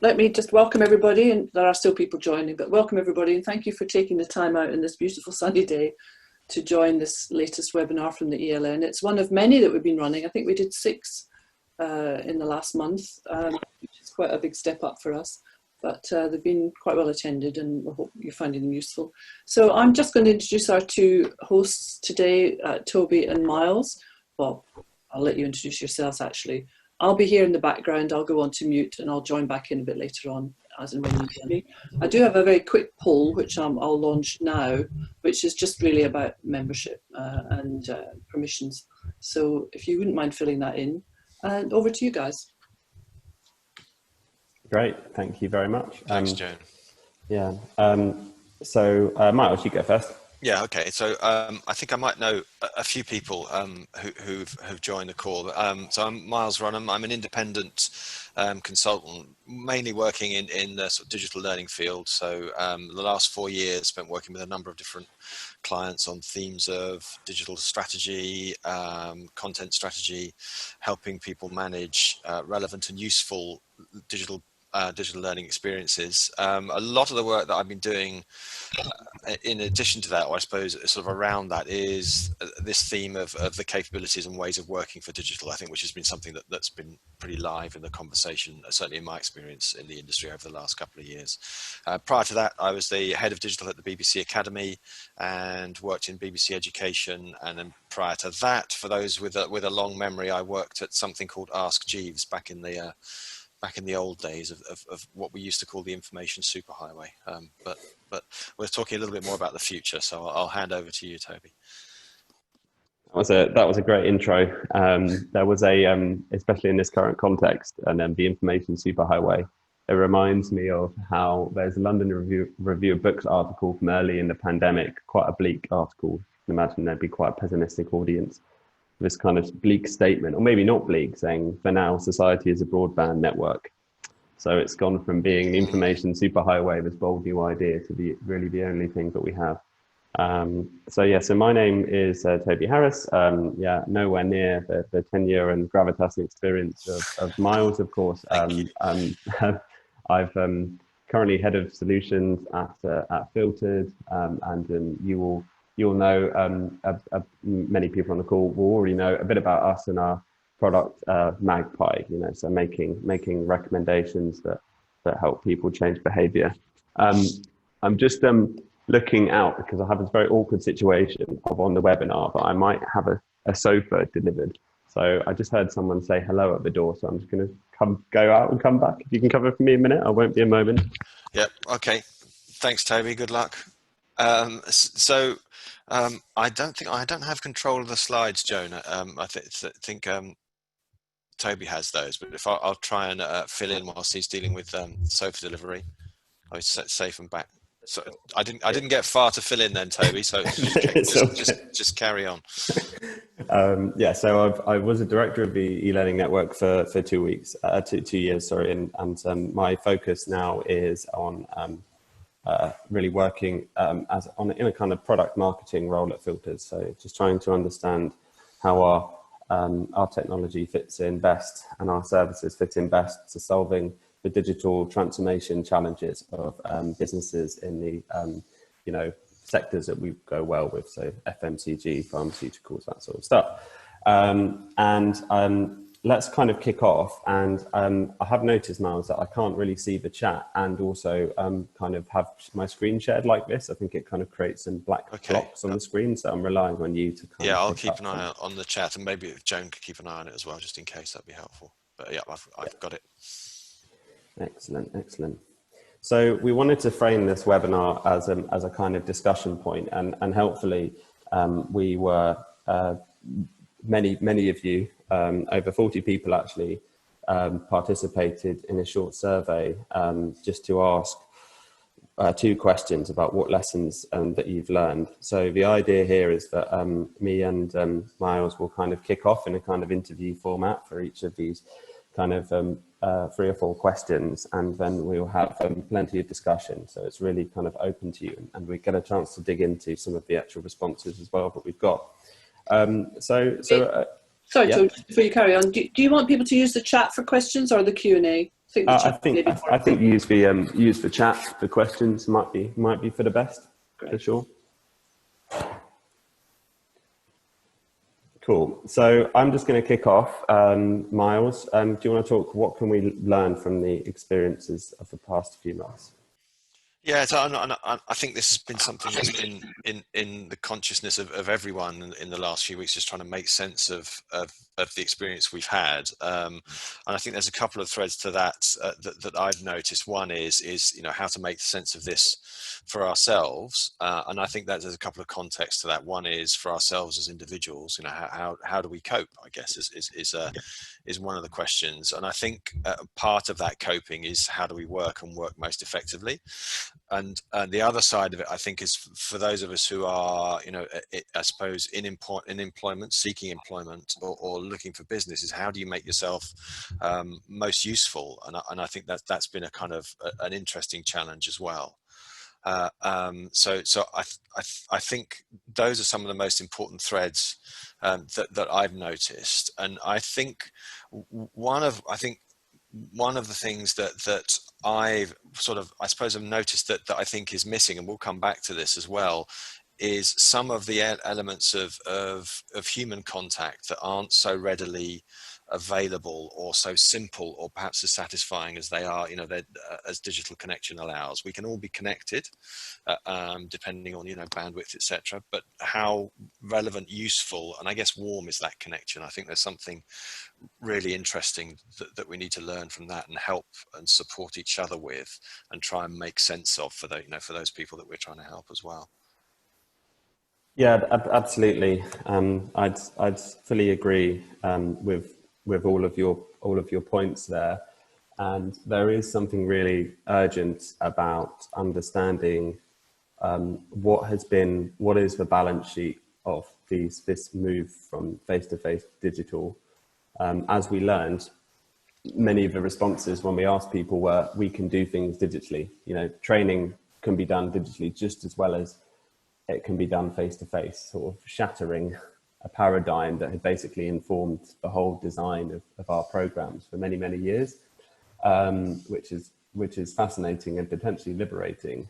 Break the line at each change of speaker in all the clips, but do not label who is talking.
let me just welcome everybody, and there are still people joining, but welcome everybody, and thank you for taking the time out in this beautiful sunny day to join this latest webinar from the eLN. It's one of many that we've been running. I think we did 6 in the last month, which is quite a big step up for us, but they've been quite well attended, and we hope you're finding them useful. So I'm just going to introduce our 2 hosts today, Toby and Miles. Well, I'll let you introduce yourselves actually. I'll be here in the background, I'll go on to mute, and I'll join back in a bit later on as and when you need me. I do have a very quick poll, which I'll launch now, which is just really about membership and permissions. So if you wouldn't mind filling that in, and over to you guys.
Great, thank you very much.
Thanks, Joan.
Yeah, so Miles, you go first.
Yeah, okay. So I think I might know a few people who've joined the call. So I'm Miles Runham. I'm an independent consultant, mainly working in the sort of digital learning field. So the last 4 years spent working with a number of different clients on themes of digital strategy, content strategy, helping people manage relevant and useful digital learning experiences. A lot of the work that I've been doing in addition to that, or I suppose sort of around that, is this theme of the capabilities and ways of working for digital, I think, which has been something that's been pretty live in the conversation, certainly in my experience in the industry over the last couple of years. Prior to that, I was the head of digital at the BBC Academy and worked in BBC Education. And then prior to that, for those with a long memory, I worked at something called Ask Jeeves back in the old days of what we used to call the information superhighway. But we're talking a little bit more about the future, so I'll hand over to you, Toby.
That was a great intro. There was especially in this current context, and then the information superhighway. It reminds me of how there's a London Review of Books article from early in the pandemic, quite a bleak article. You can imagine there'd be quite a pessimistic audience. This kind of bleak statement, or maybe not bleak, saying for now society is a broadband network. So it's gone from being the information superhighway, this bold new idea, to really the only thing that we have. So my name is Toby Harris. Nowhere near the tenure and gravitas and experience of Miles, of course. I've currently head of solutions at Filtered, and you'll know, many people on the call will already know a bit about us and our product, Magpie, so making recommendations that help people change behavior. I'm just looking out because I have this very awkward situation of on the webinar, but I might have a sofa delivered. So I just heard someone say hello at the door, so I'm just going to go out and come back. If you can cover for me a minute, I won't be a moment. Yep,
okay. Thanks, Toby, good luck. I don't have control of the slides, Joan. I think Toby has those, but if I'll try and fill in whilst he's dealing with sofa delivery. I was safe and back. So I didn't get far to fill in then, Toby. So just carry on.
So I was a director of the e-learning network for 2 weeks, 2 years, sorry, and my focus now is on really working in a kind of product marketing role at Filters. So just trying to understand how our technology fits in best and our services fit in best to solving the digital transformation challenges of businesses in the sectors that we go well with, so FMCG, pharmaceuticals, that sort of stuff. Let's kind of kick off. And I have noticed, Miles, that I can't really see the chat and also kind of have my screen shared like this. I think it kind of creates some black blocks on the screen. So I'm relying on you to kind of...
I'll keep an eye on the chat, and maybe if Joan could keep an eye on it as well, just in case, that'd be helpful. But yeah, I've got it.
Excellent. So we wanted to frame this webinar as a kind of discussion point, and helpfully we were many of you, over 40 people actually, participated in a short survey just to ask 2 questions about what lessons that you've learned. So the idea here is that me and Miles will kind of kick off in a kind of interview format for each of these kind of 3 or 4 questions, and then we'll have plenty of discussion. So it's really kind of open to you, and we get a chance to dig into some of the actual responses as well that we've got. Sorry,
Toby, before you carry on, do you want people to use the chat for questions or the Q&A? think the chat maybe
I think use the chat for questions might be for the best. Great. For sure. Cool. So I'm just going to kick off. Miles, do you want to talk? What can we learn from the experiences of the past few months?
Yeah, so I think this has been something that's been in the consciousness of everyone in the last few weeks, just trying to make sense of the experience we've had. And I think there's a couple of threads to that that I've noticed. One is how to make sense of this for ourselves, and I think that there's a couple of contexts to that. One is for ourselves as individuals. How do we cope? I guess is one of the questions, and I think part of that coping is how do we work most effectively. And the other side of it, I think, is for those of us who are, I suppose, in employment, seeking employment, or looking for business, is how do you make yourself most useful? And I think that's been a kind of an interesting challenge as well. So I think those are some of the most important threads that I've noticed, and I think one of the things that I've I suppose I've noticed that I think is missing, and we'll come back to this as well, is some of the elements of human contact that aren't so readily available or so simple or perhaps as satisfying as they are, as digital connection allows. We can all be connected, depending on, bandwidth, etc. But how relevant, useful, and I guess warm is that connection? I think there's something really interesting that we need to learn from that and help and support each other with, and try and make sense of for those people that we're trying to help as well.
Yeah, absolutely. I'd fully agree with all of your points there, and there is something really urgent about understanding what is the balance sheet of this move from face-to-face digital. As we learned, many of the responses when we asked people were, we can do things digitally. Training can be done digitally just as well as it can be done face-to-face, sort of shattering a paradigm that had basically informed the whole design of our programs for many, many years, which is fascinating and potentially liberating.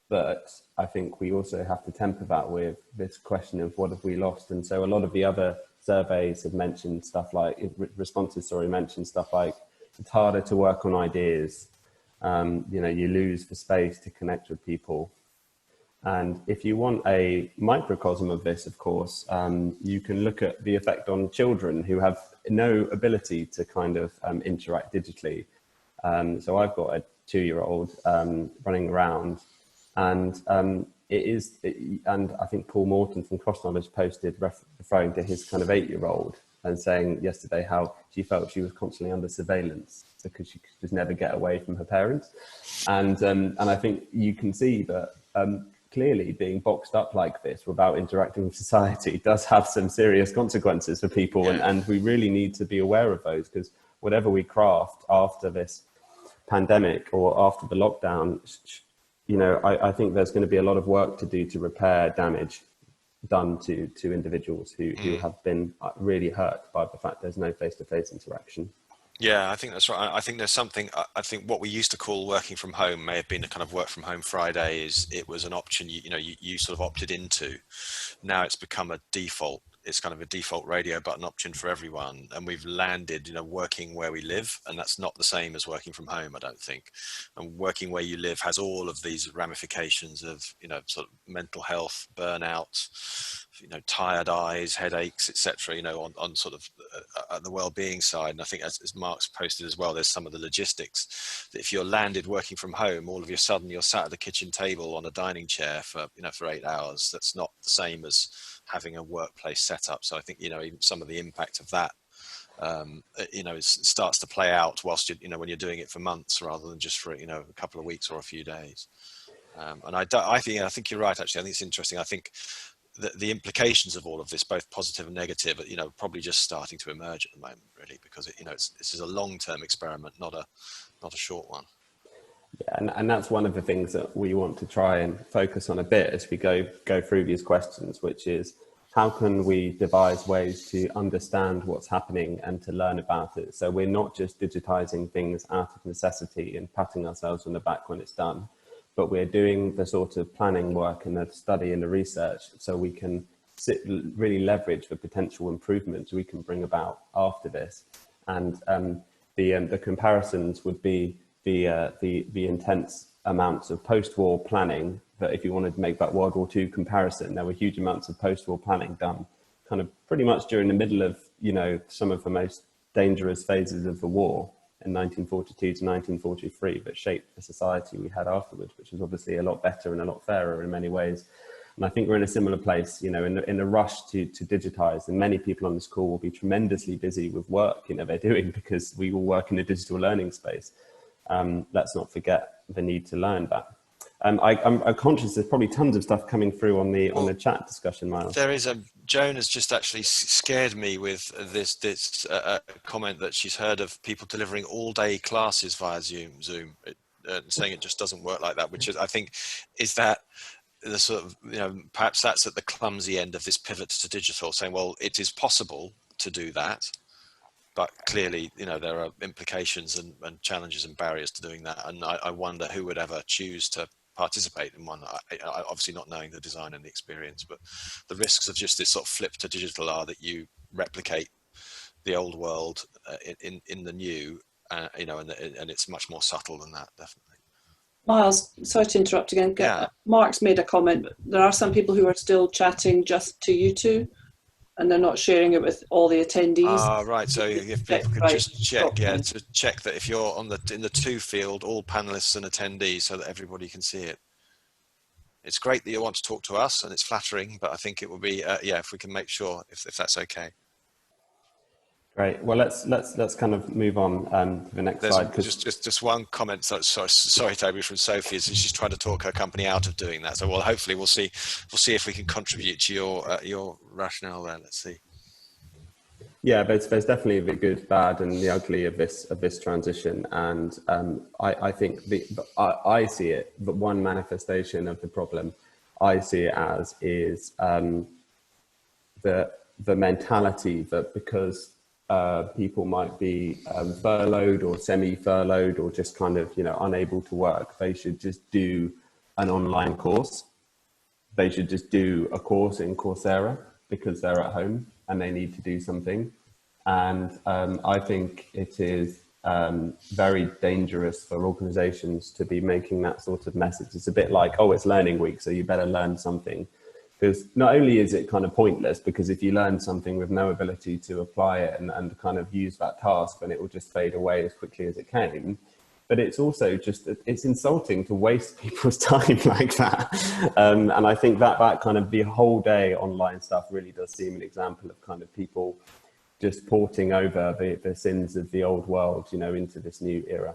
But I think we also have to temper that with this question of what have we lost? And so a lot of the other surveys have mentioned stuff like, mentioned stuff like, it's harder to work on ideas. You lose the space to connect with people. And if you want a microcosm of this, of course, you can look at the effect on children who have no ability to kind of interact digitally. So I've got a 2-year-old running around, and and I think Paul Morton from Cross Knowledge posted referring to his kind of 8-year-old and saying yesterday how she felt she was constantly under surveillance because she could just never get away from her parents. And I think you can see that clearly being boxed up like this without interacting with society does have some serious consequences for people. Yeah. And we really need to be aware of those, because whatever we craft after this pandemic or after the lockdown, I think there's going to be a lot of work to do to repair damage done to individuals who have been really hurt by the fact there's no face-to-face interaction.
Yeah, I think that's right. I think there's something, I think what we used to call working from home may have been a kind of work from home Friday. It was an option you sort of opted into. Now it's become a default. It's kind of a default radio button option for everyone. And we've landed, working where we live. And that's not the same as working from home, I don't think. And working where you live has all of these ramifications of, sort of mental health, burnout, tired eyes, headaches, etc. On sort of the well-being side. And I think as Mark's posted as well, there's some of the logistics that if you're landed working from home, all of a sudden you're sat at the kitchen table on a dining chair for 8 hours. That's not the same as having a workplace setup. So I think, even some of the impact of that, it starts to play out whilst when you're doing it for months rather than just for, a couple of weeks or a few days. And I think you're right, actually. I think it's interesting. I think the implications of all of this, both positive and negative, probably just starting to emerge at the moment, really, because this is a long-term experiment, not a short one.
Yeah, and that's one of the things that we want to try and focus on a bit as we go through these questions, which is how can we devise ways to understand what's happening and to learn about it? So we're not just digitizing things out of necessity and patting ourselves on the back when it's done, but we're doing the sort of planning work and the study and the research so we can really leverage the potential improvements we can bring about after this. And the comparisons would be the intense amounts of post-war planning, that if you wanted to make that World War II comparison, there were huge amounts of post-war planning done kind of pretty much during the middle of, you know, some of the most dangerous phases of the war in 1942 to 1943, that shaped the society we had afterwards, which was obviously a lot better and a lot fairer in many ways. And I think we're in a similar place, you know, in the rush to digitize, and many people on this call will be tremendously busy with work, you know, they're doing, because we all work in the digital learning space. Let's not forget the need to learn that. I'm conscious there's probably tons of stuff coming through on the chat discussion, Miles.
There is Joan has just actually scared me with this comment that she's heard of people delivering all-day classes via Zoom, saying it just doesn't work like that, which is, I think, is that the sort of, you know, perhaps that's at the clumsy end of this pivot to digital, saying, well, it is possible to do that, but clearly, you know, there are implications and challenges and barriers to doing that. And I wonder who would ever choose to participate in one. I obviously not knowing the design and the experience, but the risks of just this sort of flip to digital are that you replicate the old world in the new, you know, and it's much more subtle than that, definitely.
Miles, sorry to interrupt again.
Yeah.
Mark's made a comment, but there are some people who are still chatting just to you two, and they're not sharing it with all the attendees.
Ah, right. So if people could just check, to check that if you're in the to field, all panelists and attendees, so that everybody can see it. It's great that you want to talk to us, and it's flattering, but I think it would be, yeah, if we can make sure, if that's okay.
Great. Well, let's kind of move on to the next slide.
Just one comment. Sorry, Toby, from Sophie. Is she's trying to talk her company out of doing that. So, well, hopefully we'll see if we can contribute to your rationale there. Let's see.
Yeah, there's definitely the good, bad, and the ugly of this transition, and I think I see it. But one manifestation of the problem I see it as is the mentality that because people might be furloughed or semi-furloughed or just kind of, you know, unable to work, they should just do an online course. They should just do a course in Coursera because they're at home and they need to do something. And I think it is very dangerous for organizations to be making that sort of message. It's a bit like, oh, it's learning week, so you better learn something. Because not only is it kind of pointless, because if you learn something with no ability to apply it and kind of use that task, then it will just fade away as quickly as it came. But it's also just, it's insulting to waste people's time like that. And I think that kind of the whole day online stuff really does seem an example of kind of people just porting over the sins of the old world, you know, into this new era.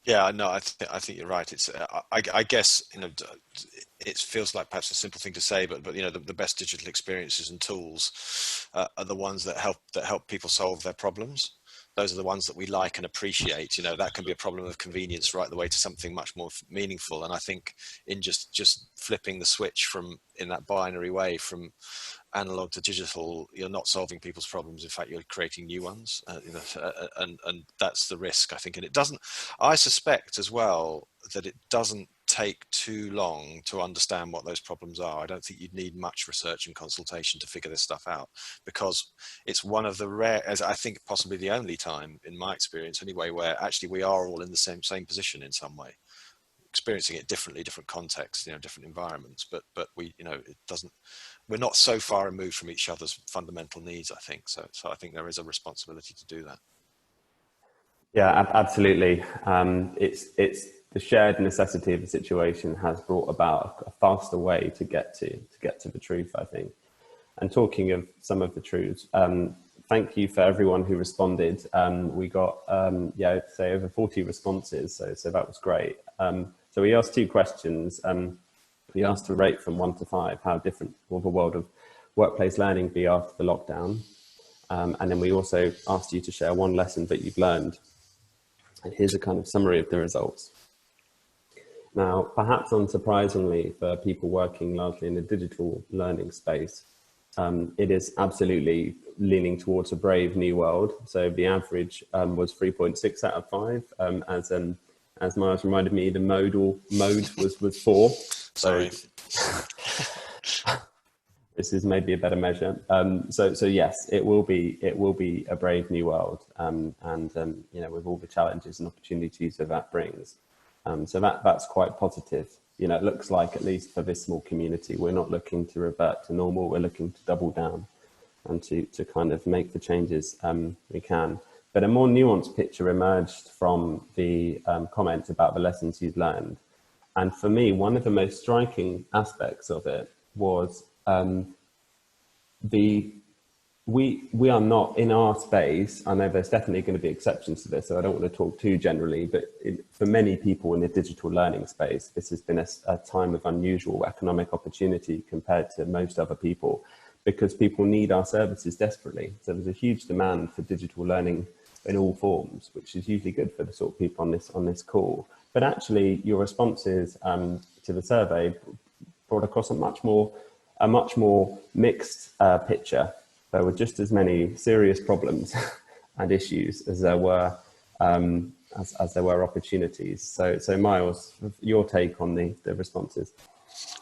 Yeah, no, I think you're right. It's I guess, you know, it feels like perhaps a simple thing to say, but you know, the best digital experiences and tools are the ones that help people solve their problems. Those are the ones that we like and appreciate. You know, that can be a problem of convenience right the way to something much more meaningful. And I think in just flipping the switch from, in that binary way, from analog to digital, you're not solving people's problems. In fact, you're creating new ones, you know, and that's the risk, I think. And it doesn't, I suspect as well that it doesn't take too long to understand what those problems are. I don't think you'd need much research and consultation to figure this stuff out, because it's one of the rare, as I think possibly the only time in my experience anyway, where actually we are all in the same position in some way, experiencing it differently, different contexts, you know, different environments, but we, you know, it doesn't, we're not so far removed from each other's fundamental needs, I think. So I think there is a responsibility to do that.
Yeah, absolutely. It's the shared necessity of the situation has brought about a faster way to get to the truth, I think. And talking of some of the truths, thank you for everyone who responded. We got, yeah, say over 40 responses, so that was great. So we asked two questions. We asked to rate from 1 to 5 how different will the world of workplace learning be after the lockdown. And then we also asked you to share one lesson that you've learned. And here's a kind of summary of the results. Now, perhaps unsurprisingly for people working largely in the digital learning space, it is absolutely leaning towards a brave new world. So the average was 3.6 out of 5. As Miles reminded me, the mode was 4.
Sorry.
This is maybe a better measure. So yes, it will be a brave new world, with all the challenges and opportunities that brings. So that's quite positive. It looks like, at least for this small community, we're not looking to revert to normal. We're looking to double down and to kind of make the changes we can. But a more nuanced picture emerged from the comments about the lessons you've learned. And for me, one of the most striking aspects of it was we are not in our space. I know there's definitely going to be exceptions to this, so I don't want to talk too generally, but for many people in the digital learning space, this has been a time of unusual economic opportunity compared to most other people, because people need our services desperately. So there's a huge demand for digital learning in all forms, which is usually good for the sort of people on this call. But actually, your responses to the survey brought across a much more mixed picture. There were just as many serious problems and issues as there were opportunities. So Miles, your take on the responses?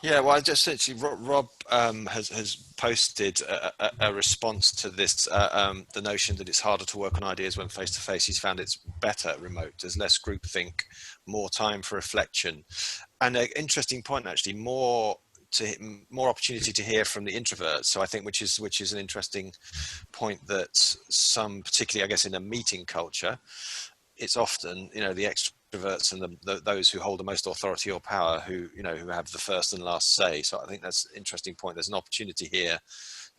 Yeah, well, essentially, Rob has posted a response to this, the notion that it's harder to work on ideas when face-to-face. He's found it's better remote. There's less groupthink, more time for reflection. And an interesting point, actually, more opportunity to hear from the introverts. So I think, which is an interesting point, that some, particularly, I guess, in a meeting culture, it's often, the extroverts and those who hold the most authority or power who have the first and last say. So I think that's an interesting point. There's an opportunity here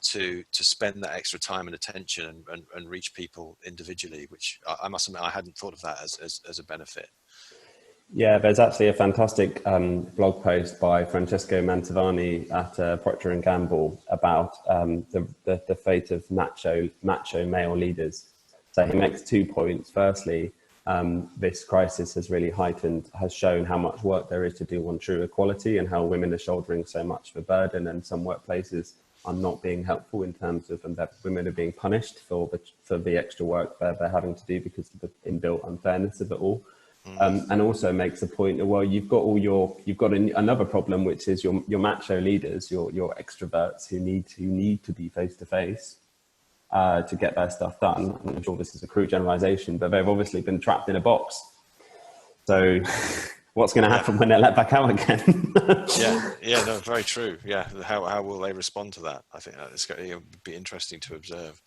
to spend that extra time and attention and reach people individually, which I must admit I hadn't thought of that as a benefit.
Yeah, there's actually a fantastic blog post by Francesco Mantovani at Procter & Gamble about the fate of macho male leaders. So he makes 2 points. Firstly, this crisis has shown how much work there is to do on true equality, and how women are shouldering so much of a burden, and some workplaces are not being helpful in terms of, and that women are being punished for the extra work they're having to do because of the inbuilt unfairness of it all. And also makes a point, well, you've got another problem, which is your macho leaders, your extroverts who need to be face to face to get their stuff done. I'm sure this is a crude generalization, but they've obviously been trapped in a box. So what's going to happen when they're let back out again?
No, very true. Yeah, how will they respond to that? I think it'll be interesting to observe.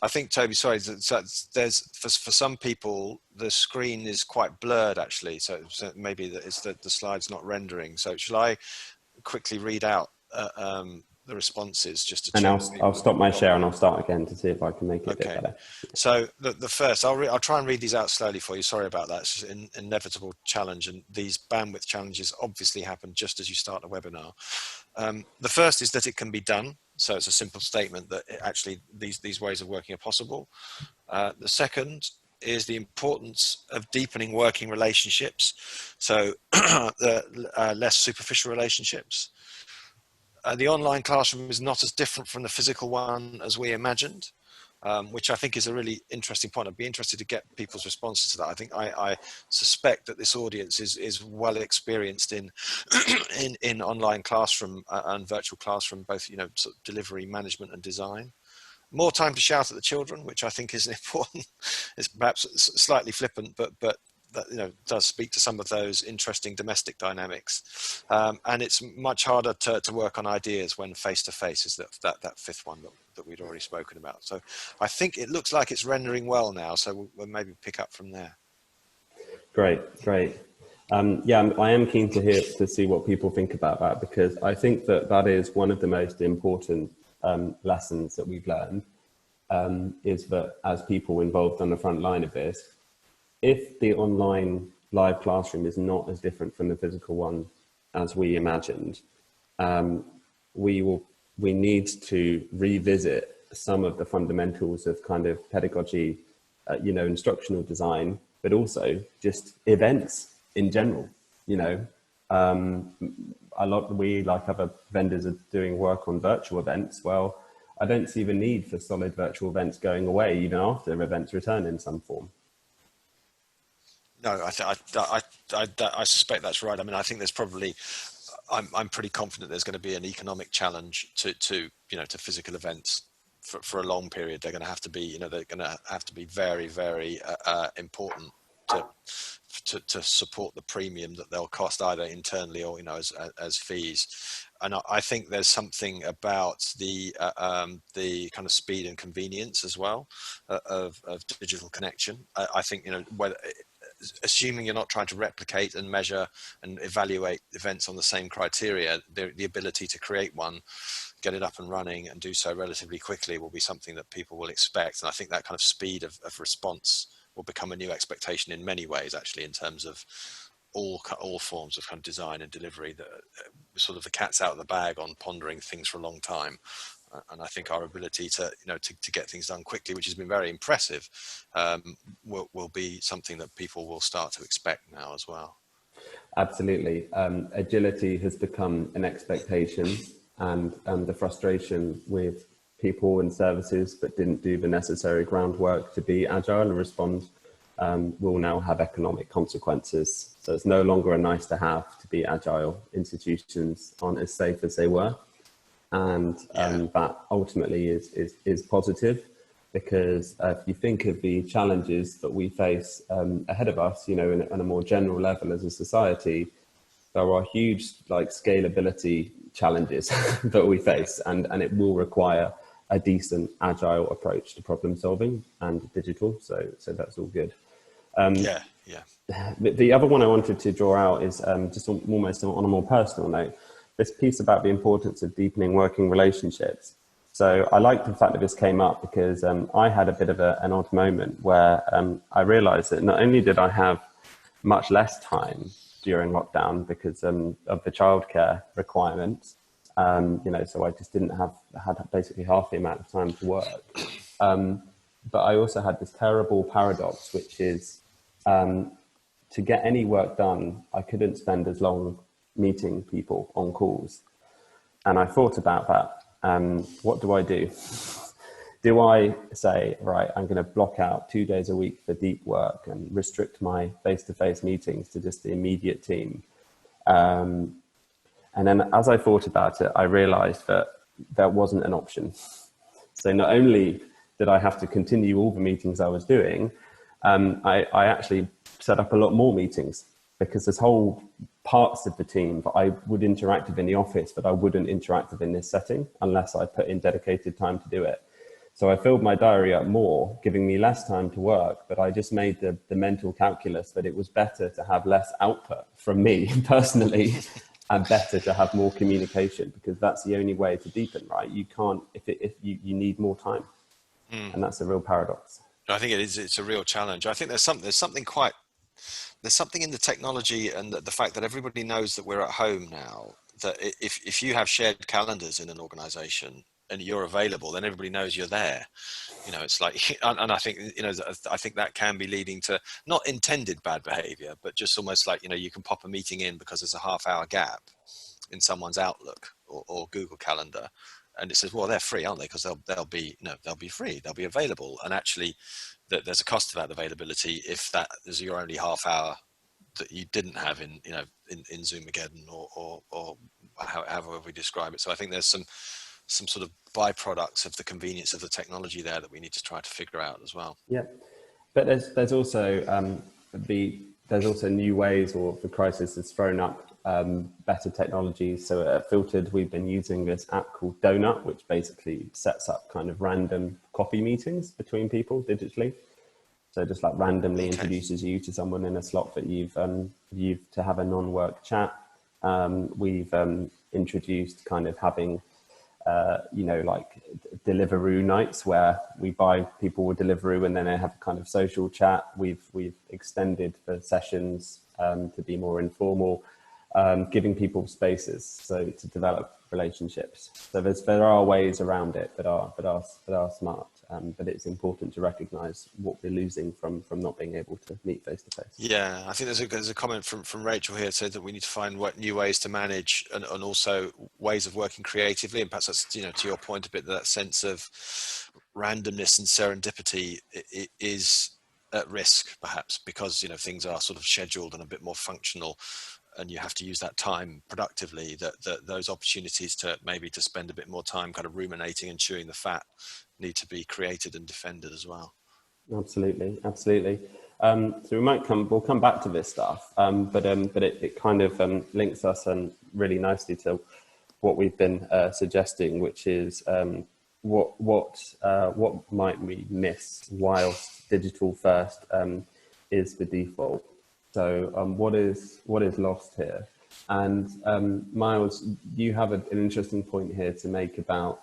I think, Toby, sorry, there's for some people the screen is quite blurred actually, so maybe it's that the slide's not rendering. So shall I quickly read out the responses just to check?
And I'll stop my share and I'll start again to see if I can make it a bit better.
So the first, I'll try and read these out slowly for you. Sorry about that. It's just an inevitable challenge, and these bandwidth challenges obviously happen just as you start a webinar. The first is that it can be done. So it's a simple statement that actually these ways of working are possible. The second is the importance of deepening working relationships. So the less superficial relationships. The online classroom is not as different from the physical one as we imagined, which I think is a really interesting point. I'd be interested to get people's responses to that. I think I suspect that this audience is well experienced in online classroom and virtual classroom, both sort of delivery, management, and design. More time to shout at the children, which I think is important. It's perhaps slightly flippant, but that does speak to some of those interesting domestic dynamics. And it's much harder to work on ideas when face to face, is that fifth one that we'd already spoken about. So I think it looks like it's rendering well now, so we'll maybe pick up from there. Great.
I am keen to see what people think about that, because I think that is one of the most important lessons that we've learned, is that as people involved on the front line of this, if the online live classroom is not as different from the physical one as we imagined, we need to revisit some of the fundamentals of kind of pedagogy, instructional design, but also just events in general. A lot, we, like other vendors, are doing work on virtual events. Well, I don't see the need for solid virtual events going away even after events return in some form.
No, I suspect that's right. I mean, I think there's probably, I'm pretty confident there's going to be an economic challenge to physical events for a long period. They're going to have to be, they're going to have to be very, very important to support the premium that they'll cost either internally or as fees. And I think there's something about the kind of speed and convenience as well of digital connection. I think whether, assuming you're not trying to replicate and measure and evaluate events on the same criteria, the ability to create one, get it up and running and do so relatively quickly will be something that people will expect. And I think that kind of speed of response will become a new expectation in many ways, actually, in terms of all forms of kind of design and delivery. That sort of the cat's out of the bag on pondering things for a long time. And I think our ability to get things done quickly, which has been very impressive, will be something that people will start to expect now as well.
Absolutely. Agility has become an expectation, and the frustration with people and services that didn't do the necessary groundwork to be agile and respond will now have economic consequences. So it's no longer a nice to have to be agile. Institutions aren't as safe as they were. And that ultimately is positive, because if you think of the challenges that we face ahead of us, on a more general level as a society, there are huge scalability challenges that we face, and it will require a decent agile approach to problem solving and digital. So that's all good. The other one I wanted to draw out is just almost on a more personal note, this piece about the importance of deepening working relationships. So I like the fact that this came up because I had a bit of an odd moment where I realized that not only did I have much less time during lockdown because of the childcare requirements, so I just had basically half the amount of time to work. But I also had this terrible paradox, which is to get any work done, I couldn't spend as long meeting people on calls. And I thought about that. What do I do? Do I say, right, I'm going to block out 2 days a week for deep work and restrict my face-to-face meetings to just the immediate team? And then as I thought about it, I realized that that wasn't an option. So not only did I have to continue all the meetings I was doing, I actually set up a lot more meetings, because there's whole parts of the team that I would interact with in the office, but I wouldn't interact with in this setting unless I put in dedicated time to do it. So I filled my diary up more, giving me less time to work, but I just made the mental calculus that it was better to have less output from me personally and better to have more communication, because that's the only way to deepen, right? You can't, if you need more time. And that's a real paradox.
I think it is. It's a real challenge. I think there's something in the technology and the fact that everybody knows that we're at home now, that if you have shared calendars in an organization and you're available, then everybody knows you're there. It's like, and I think, I think that can be leading to not intended bad behavior, but just almost like, you can pop a meeting in because there's a half-hour gap in someone's Outlook or Google Calendar. And it says, well, they're free, aren't they? Because they'll be free, they'll be available. And actually, there's a cost to that availability if that is your only half hour that you didn't have in Zoomageddon or however we describe it. So I think there's some sort of byproducts of the convenience of the technology there that we need to try to figure out as well.
Yeah, but there's also new ways, or the crisis has thrown up better technologies. So at Filtered, we've been using this app called Donut, which basically sets up kind of random coffee meetings between people digitally. So just like randomly introduces you to someone in a slot that you've to have a non-work chat. We've introduced kind of having like Deliveroo nights where we buy people with Deliveroo and then they have a kind of social chat. We've extended the sessions to be more informal, giving people spaces to develop relationships. So there are ways around it that are smart. but it's important to recognise what we're losing from not being able to meet face to face.
Yeah, I think there's a comment from Rachel here that said that we need to find new ways to manage and also ways of working creatively, and perhaps that's, you know, to your point a bit, that sense of randomness and serendipity is at risk, perhaps because, you know, things are sort of scheduled and a bit more functional, and you have to use that time productively, that those opportunities to maybe to spend a bit more time kind of ruminating and chewing the fat need to be created and defended as well.
Absolutely, absolutely. So we'll come back to this stuff, but it kind of links us really nicely to what we've been suggesting, which is what might we miss whilst digital first is the default. So what is lost here? And Miles, you have an interesting point here to make about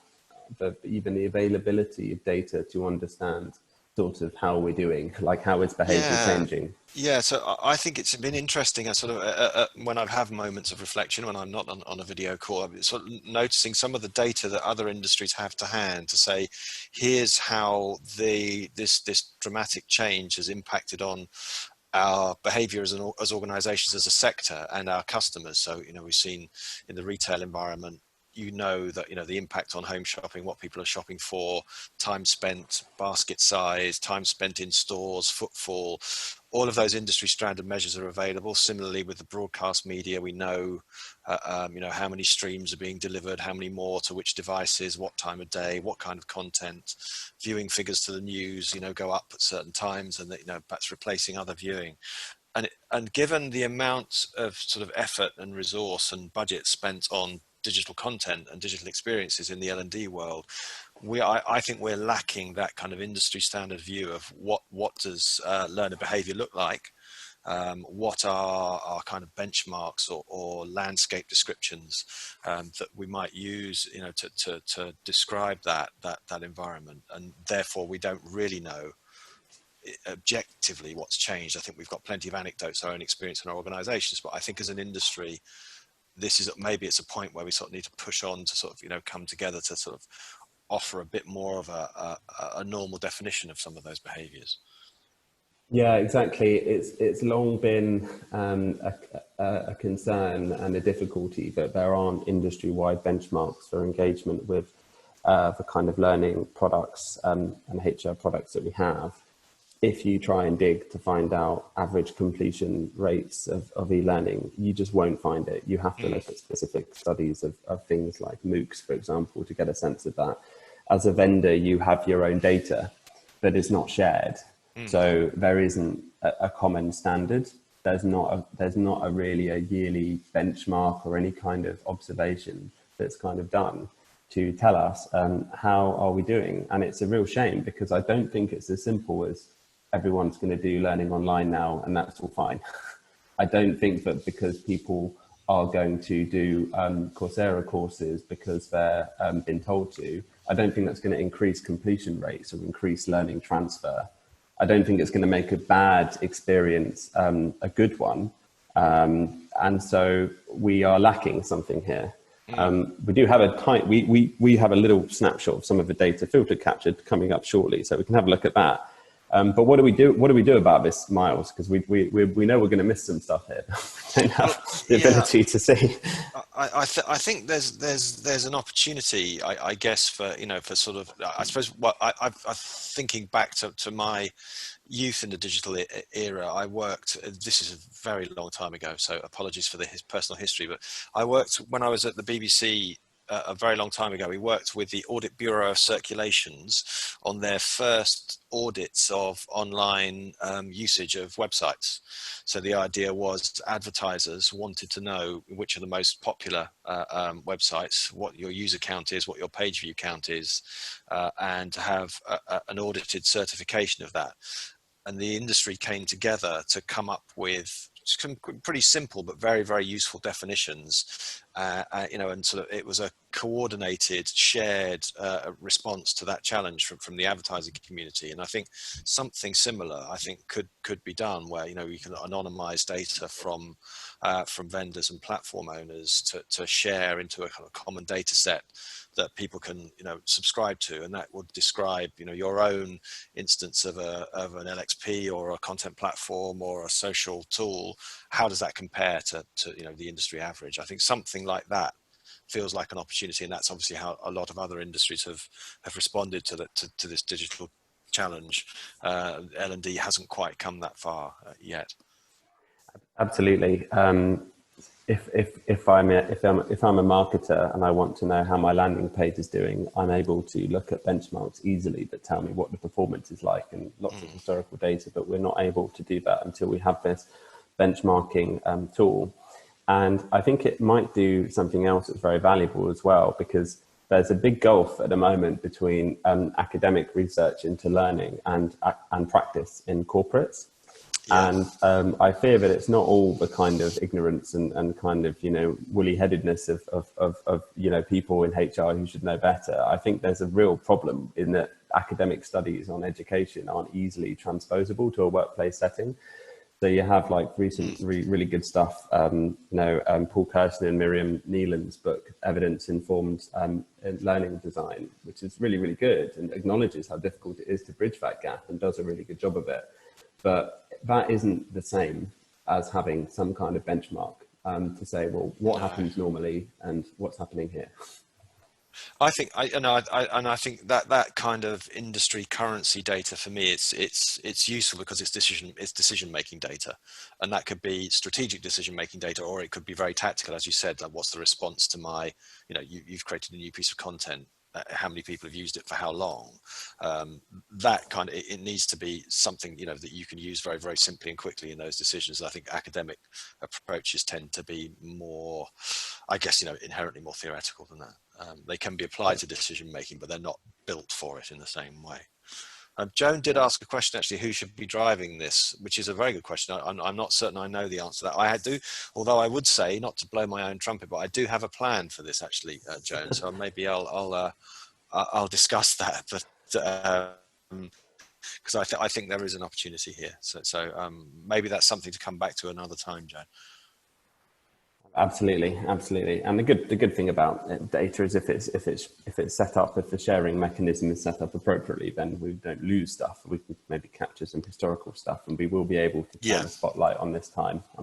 even the availability of data to understand sort of how we're doing, like how is behaviour changing.
Yeah, so I think it's been interesting. I sort of when I have moments of reflection, when I'm not on a video call, I'm sort of noticing some of the data that other industries have to hand to say, here's how this dramatic change has impacted on our behavior as organizations, as a sector, and our customers. So, you know, we've seen in the retail environment, you know, that, you know, the impact on home shopping, what people are shopping for, time spent, basket size, time spent in stores, footfall, all of those industry standard measures are available. Similarly, with the broadcast media, we know, you know, how many streams are being delivered, how many more to which devices, what time of day, what kind of content. Viewing figures to the news, you know, go up at certain times, and that, you know, that's replacing other viewing. And given the amount of sort of effort and resource and budget spent on digital content and digital experiences in the L&D world, I think we're lacking that kind of industry standard view of what does learner behavior look like, what are our kind of benchmarks or landscape descriptions that we might use, you know, to describe that environment, and therefore we don't really know objectively what's changed. I think we've got plenty of anecdotes, our own experience in our organizations, but I think as an industry, this is maybe it's a point where we sort of need to push on to sort of, you know, come together to sort of offer a bit more of a normal definition of some of those behaviors.
Yeah, exactly. It's long been a concern and a difficulty that there aren't industry-wide benchmarks for engagement with the kind of learning products and HR products that we have. If you try and dig to find out average completion rates of e-learning, you just won't find it. You have to look at specific studies of things like MOOCs, for example, to get a sense of that. As a vendor, you have your own data that is not shared. So there isn't a common standard. There's not really a yearly benchmark or any kind of observation that's kind of done to tell us how are we doing. And it's a real shame, because I don't think it's as simple as everyone's going to do learning online now and that's all fine. I don't think that because people are going to do Coursera courses because they're been told to, I don't think that's going to increase completion rates or increase learning transfer. I don't think it's going to make a bad experience a good one. And so we are lacking something here. We do have we have a little snapshot of some of the data filter captured coming up shortly, so we can have a look at that. But what do we do? What do we do about this, Miles? Because we know we're going to miss some stuff here. We don't have the ability to see.
I think there's an opportunity, I guess, for, you know, for sort of, I suppose what I'm thinking back to my youth in the digital era. I worked, this is a very long time ago, so apologies for his personal history, but I worked when I was at the BBC a very long time ago. We worked with the Audit Bureau of Circulations on their first audits of online usage of websites. So the idea was advertisers wanted to know which are the most popular websites, what your user count is, what your page view count is, and to have an audited certification of that. And the industry came together to come up with some pretty simple but very, very useful definitions, you know, and sort of it was a coordinated, shared response to that challenge from the advertising community. And I think something similar, I think, could be done, where, you know, you can anonymize data from vendors and platform owners to share into a kind of common data set that people can, subscribe to, and that would describe, your own instance of an LXP or a content platform or a social tool. How does that compare to the industry average? I think something like that feels like an opportunity, and that's obviously how a lot of other industries have responded to this digital challenge. L&D hasn't quite come that far yet.
Absolutely. If I'm a marketer and I want to know how my landing page is doing, I'm able to look at benchmarks easily that tell me what the performance is like and lots of historical data, but we're not able to do that until we have this benchmarking tool. And I think it might do something else that's very valuable as well, because there's a big gulf at the moment between academic research into learning and practice in corporates. Yeah. And I fear that it's not all the kind of ignorance and kind of, woolly-headedness of people in HR who should know better. I think there's a real problem in that academic studies on education aren't easily transposable to a workplace setting. So you have like recent really good stuff, Paul Kirshner and Miriam Neelan's book, Evidence-Informed Learning Design, which is really, really good and acknowledges how difficult it is to bridge that gap and does a really good job of it. But that isn't the same as having some kind of benchmark to say, well, what happens normally and what's happening here.
I think I think that kind of industry currency data, for me, it's useful because it's decision making data, and that could be strategic decision making data, or it could be very tactical, as you said, like what's the response to my, you've created a new piece of content. How many people have used it for how long? That kind of, it needs to be something that you can use very, very simply and quickly in those decisions. I think academic approaches tend to be more, I guess, inherently more theoretical than that. They can be applied to decision making, but they're not built for it in the same way. Joan did ask a question, actually, who should be driving this, which is a very good question. I'm not certain I know the answer to that. I do, although I would say, not to blow my own trumpet, but I do have a plan for this, actually, Joan. So maybe I'll discuss that, but because I think there is an opportunity here. So maybe that's something to come back to another time, Joan.
Absolutely. And the good thing about data is if it's set up, if the sharing mechanism is set up appropriately, then we don't lose stuff. We can maybe capture some historical stuff, and we will be able to turn a spotlight on this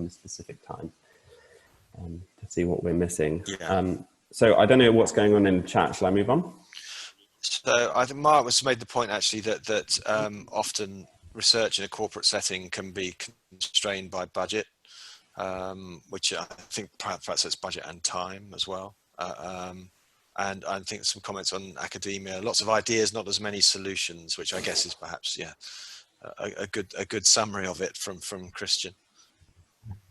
specific time, to see what we're missing. So I don't know what's going on in the chat. Shall I move on?
So I think Mark was made the point, actually, that often research in a corporate setting can be constrained by budget. Which I think perhaps it's budget and time as well. And I think some comments on academia, lots of ideas, not as many solutions, which I guess is perhaps, a good summary of it from Christian.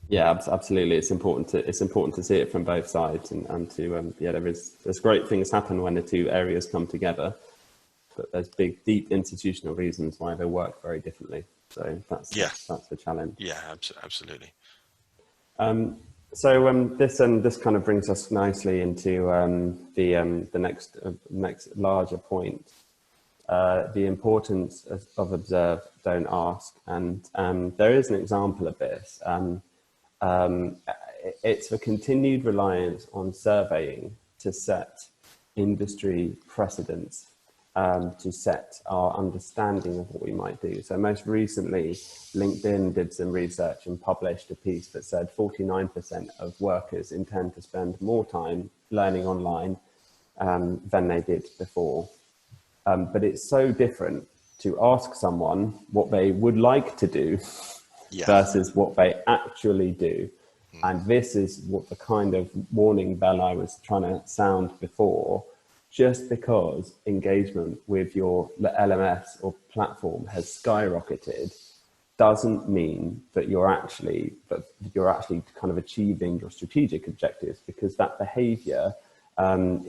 Yeah, absolutely. It's important to see it from both sides, and to there's great things happen when the two areas come together, but there's deep institutional reasons why they work very differently. So that's the challenge. Yeah,
absolutely.
This kind of brings us nicely into the next larger point, the importance of observe, don't ask, and there is an example of this. It's the continued reliance on surveying to set industry precedents, to set our understanding of what we might do. So most recently, LinkedIn did some research and published a piece that said 49% of workers intend to spend more time learning online than they did before. But it's so different to ask someone what they would like to do versus what they actually do. And this is what the kind of warning bell I was trying to sound before. Just because engagement with your LMS or platform has skyrocketed doesn't mean that you're actually kind of achieving your strategic objectives, because that behavior, the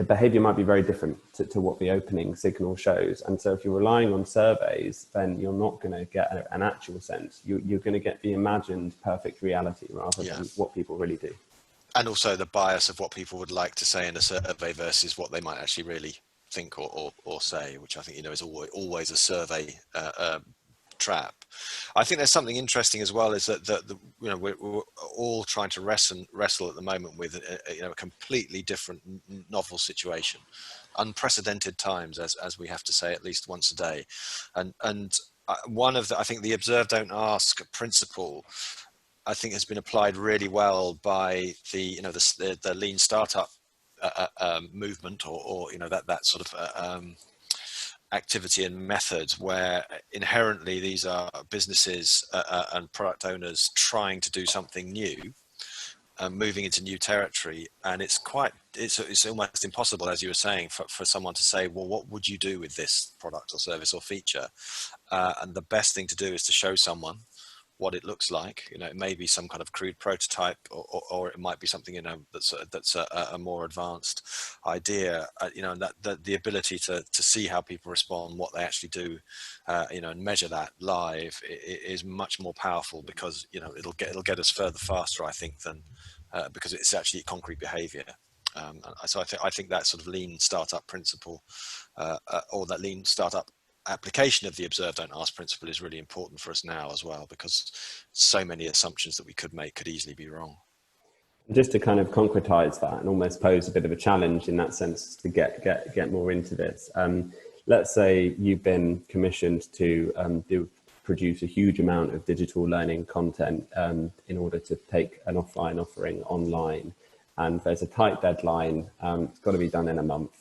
behavior might be very different to what the opening signal shows. And so if you're relying on surveys, then you're not going to get an actual sense. You're going to get the imagined perfect reality rather than what people really do.
And also the bias of what people would like to say in a survey versus what they might actually really think or say, which I think, is always a survey trap. I think there's something interesting as well, is that we're all trying to wrestle at the moment with a completely different novel situation, unprecedented times, as we have to say at least once a day, and one of I think the observe don't ask principle, I think, has been applied really well by the lean startup movement, or that sort of activity and method, where inherently these are businesses and product owners trying to do something new, moving into new territory, and it's almost impossible, as you were saying, for someone to say, well, what would you do with this product or service or feature? And the best thing to do is to show someone what it looks like. It may be some kind of crude prototype, or it might be something that's a more advanced idea. And that the ability to see how people respond, what they actually do, and measure that live is much more powerful, because it'll get us further faster, I think, than because it's actually concrete behavior. So I think that sort of lean startup principle, or that lean startup application of the observe don't ask principle, is really important for us now as well, because so many assumptions that we could make could easily be wrong.
Just to kind of concretize that and almost pose a bit of a challenge in that sense to get more into this. Let's say you've been commissioned to produce a huge amount of digital learning content in order to take an offline offering online, and there's a tight deadline. It's got to be done in a month.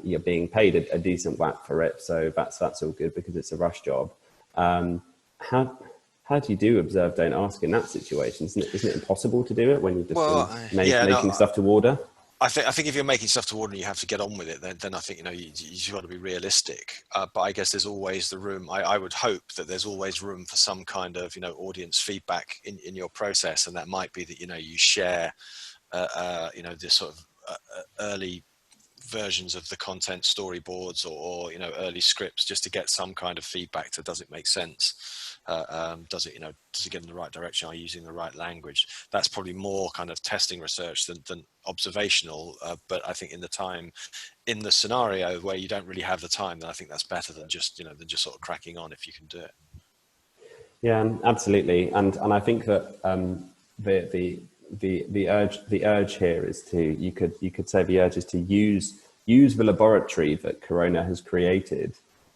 You're being paid a decent whack for it, so that's all good because it's a rush job. How do you do observe, don't ask in that situation? Isn't it impossible to do it when you're just making stuff to order?
I think if you're making stuff to order and you have to get on with it, then I think you've got to be realistic. But I guess there's always the room. I would hope that there's always room for some kind of audience feedback in your process, and that might be that you share this sort of early versions of the content, storyboards, or early scripts, just to get some kind of feedback to, does it make sense? Does it get in the right direction? Are you using the right language? That's probably more kind of testing research than observational. But I think in the scenario where you don't really have the time, then I think that's better than just sort of cracking on, if you can do it. Yeah,
absolutely. And I think that the urge here is you could say the urge is to use the laboratory that Corona has created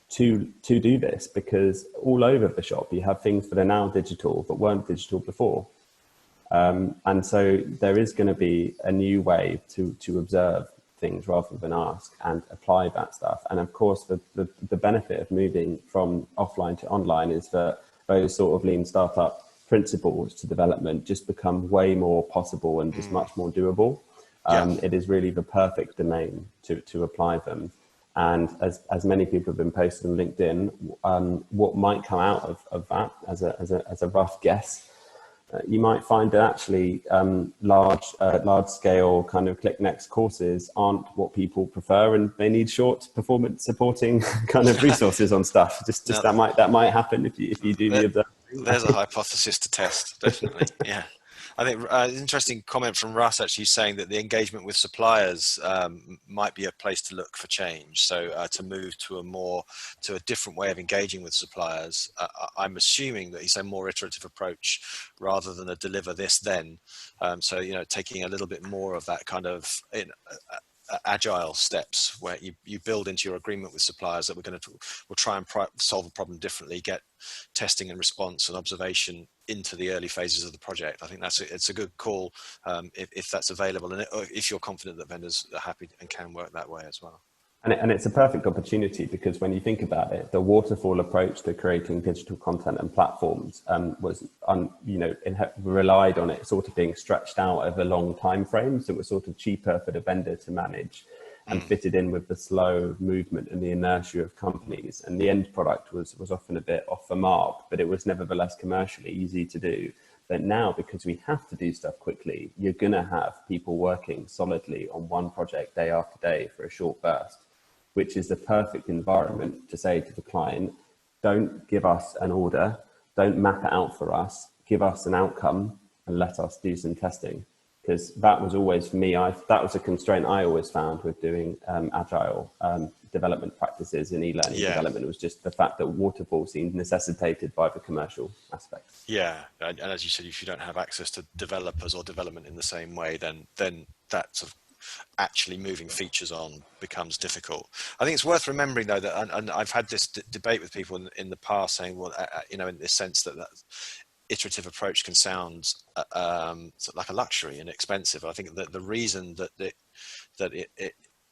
to do this, because all over the shop you have things that are now digital but weren't digital before, and so there is going to be a new way to observe things rather than ask, and apply that stuff. And of course the benefit of moving from offline to online is that those sort of lean startup principles to development just become way more possible and just much more doable. It is really the perfect domain to apply them. And as many people have been posted on LinkedIn, what might come out of that as a rough guess, you might find that actually large scale kind of click next courses aren't what people prefer, and they need short performance supporting kind of resources on stuff. Just that might happen if you do the observing.
There's a hypothesis to test, definitely. Yeah. I think an interesting comment from Russ, actually, saying that the engagement with suppliers might be a place to look for change. So to move to a different way of engaging with suppliers. I'm assuming that he's a more iterative approach rather than a deliver this then. So taking a little bit more of that kind of agile steps, where you build into your agreement with suppliers that we'll try and solve a problem differently, get testing and response and observation into the early phases of the project. I think it's a good call if that's available, and if you're confident that vendors are happy and can work that way as well.
And it's a perfect opportunity, because when you think about it, the waterfall approach to creating digital content and platforms relied on it sort of being stretched out over long time frames. So it was sort of cheaper for the vendor to manage and fitted in with the slow movement and the inertia of companies. And the end product was often a bit off the mark, but it was nevertheless commercially easy to do. But now, because we have to do stuff quickly, you're going to have people working solidly on one project day after day for a short burst, which is the perfect environment to say to the client, don't give us an order, don't map it out for us, give us an outcome and let us do some testing. because that was always for me, that was a constraint I always found with doing agile development practices in e-learning development. It was just the fact that waterfall seemed necessitated by the commercial aspects.
Yeah, and as you said, if you don't have access to developers or development in the same way, then that sort of actually moving features on becomes difficult. I think it's worth remembering though that, and I've had this debate with people in the past saying, well, you know, in this sense that iterative approach can sound sort of like a luxury and expensive. I think that the reason that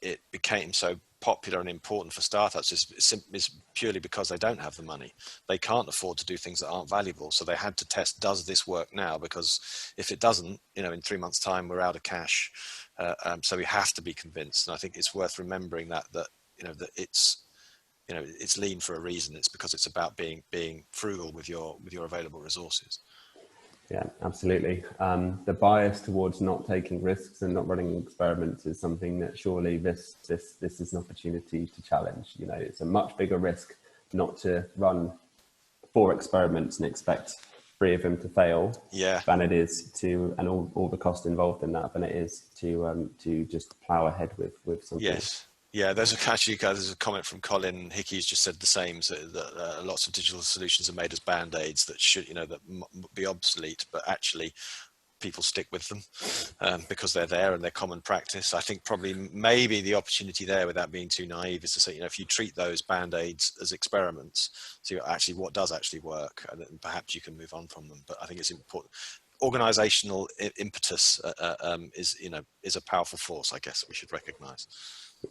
it became so popular and important for startups is purely because they don't have the money. They can't afford to do things that aren't valuable. So they had to test, does this work now? Because if it doesn't, you know, in 3 months' time, we're out of cash. So we have to be convinced. And I think it's worth remembering that you know, that it's, you know, it's lean for a reason. It's because it's about being frugal with your available resources.
Yeah, absolutely. The bias towards not taking risks and not running experiments is something that surely this is an opportunity to challenge. You know, it's a much bigger risk not to run 4 experiments and expect 3 of them to fail, than it is to, and all the cost involved in that, than it is to just plow ahead with something.
Yes. Yeah, there's a comment from Colin Hickey who's just said the same, so that lots of digital solutions are made as band-aids that should, you know, that be obsolete, but actually people stick with them because they're there and they're common practice. I think probably maybe the opportunity there, without being too naive, is to say, you know, if you treat those band-aids as experiments, so actually what does actually work, and then perhaps you can move on from them. But I think it's important. Organizational impetus is a powerful force, I guess, we should recognize.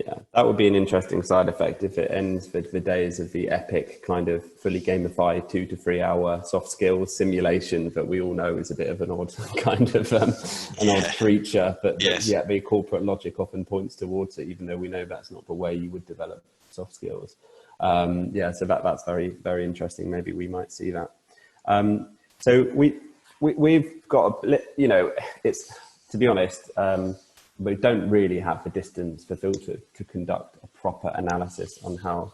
Yeah, that would be an interesting side effect if it ends with the days of the epic kind of fully gamified 2 to 3 hour soft skills simulation that we all know is a bit of an odd kind of odd creature, but yet the corporate logic often points towards it, even though we know that's not the way you would develop soft skills. So that's very, very interesting. Maybe we might see that. So we've got, you know, it's, to be honest, we don't really have the distance for filter to conduct a proper analysis on how